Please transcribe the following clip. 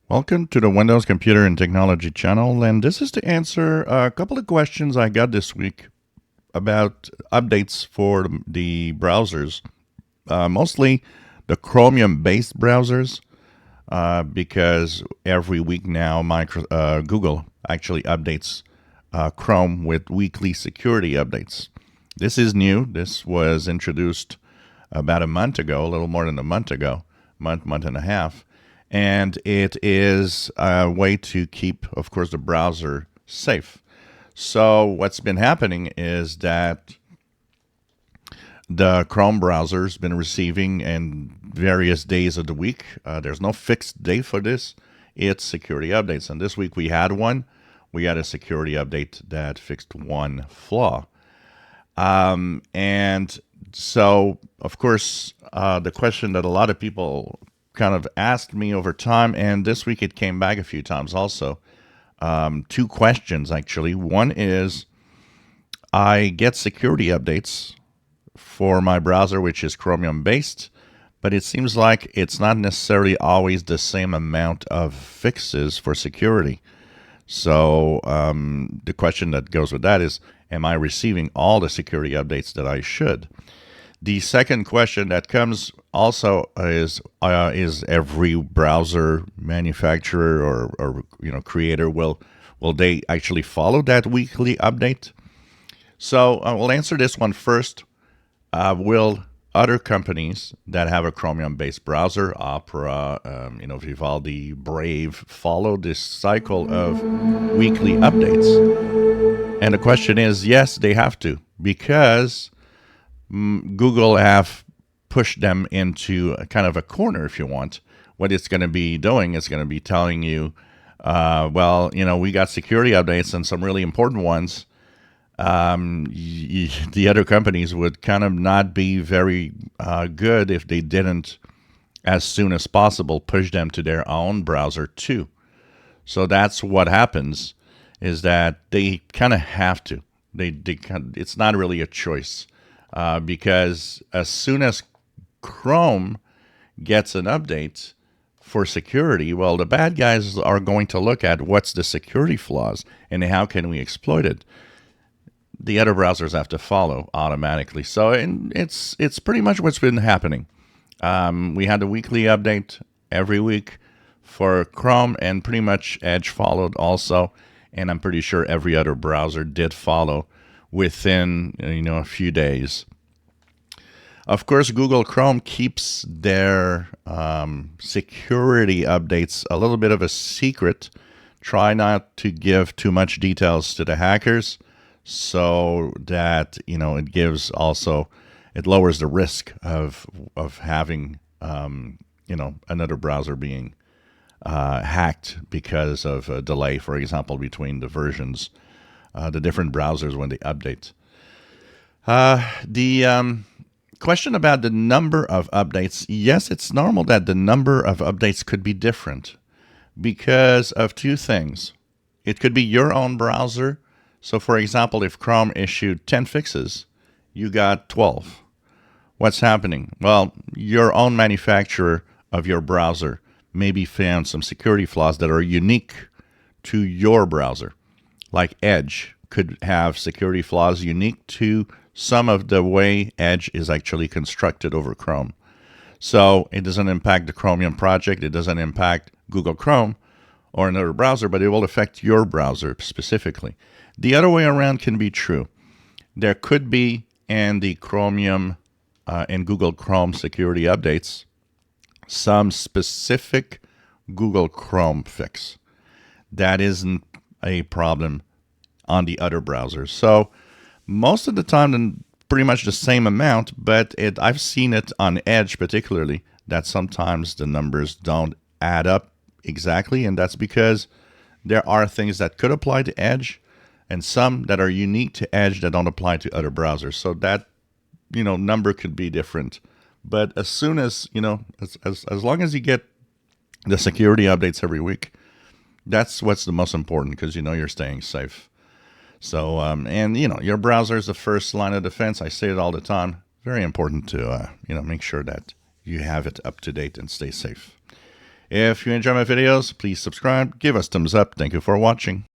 Welcome to the Windows Computer and Technology channel, and this is to answer a couple of questions I got this week about updates for the browsers, mostly the Chromium based browsers, because every week now Google actually updates Chrome with weekly security updates. This is new. This was introduced about a month ago, a little more than a month ago, month and a half. And it is a way to keep, of course, the browser safe. So what's been happening is that the Chrome browser's been receiving in various days of the week. There's no fixed day for this. It's security updates. And this week we had one. We had a security update that fixed one flaw. And so, of course, the question that a lot of people kind of asked me over time, and this week it came back a few times also. Two questions, actually. One is, I get security updates for my browser, which is Chromium based, but it seems like it's not necessarily always the same amount of fixes for security. So the question that goes with that is, am I receiving all the security updates that I should? The second question that comes also is every browser manufacturer or creator will they actually follow that weekly update? So I will answer this one first. Will other companies that have a Chromium-based browser, Opera, Vivaldi, Brave, follow this cycle of weekly updates? And the question is, yes, they have to, because Google have pushed them into a kind of a corner, if you want. What it's going to be doing is going to be telling you, we got security updates and some really important ones. The other companies would kind of not be very good if they didn't, as soon as possible, push them to their own browser too. So that's what happens, is that they kind of have to. It's not really a choice. Because as soon as Chrome gets an update for security, well, the bad guys are going to look at what's the security flaws and how can we exploit it. The other browsers have to follow automatically. So it's pretty much what's been happening. We had a weekly update every week for Chrome, and pretty much Edge followed also. And I'm pretty sure every other browser did follow within a few days. Of course, Google Chrome keeps their security updates a little bit of a secret. Try not to give too much details to the hackers, so that it lowers the risk of having another browser being hacked because of a delay, for example, between the versions. The different browsers when they update. The question about the number of updates, yes, it's normal that the number of updates could be different because of two things. It could be your own browser. So, for example, if Chrome issued 10 fixes, you got 12. What's happening? Well, your own manufacturer of your browser maybe found some security flaws that are unique to your browser. Like Edge could have security flaws unique to some of the way Edge is actually constructed over Chrome. So it doesn't impact the Chromium project. It doesn't impact Google Chrome or another browser, but it will affect your browser specifically. The other way around can be true. There could be in the Chromium and Google Chrome security updates some specific Google Chrome fix that isn't a problem on the other browsers. So most of the time, pretty much the same amount, but I've seen it on Edge particularly, that sometimes the numbers don't add up exactly, and that's because there are things that could apply to Edge and some that are unique to Edge that don't apply to other browsers. So that number could be different. But as soon as as long as you get the security updates every week, that's what's the most important, because you're staying safe. So, your browser is the first line of defense. I say it all the time. Very important to, make sure that you have it up to date and stay safe. If you enjoy my videos, please subscribe, give us thumbs up. Thank you for watching.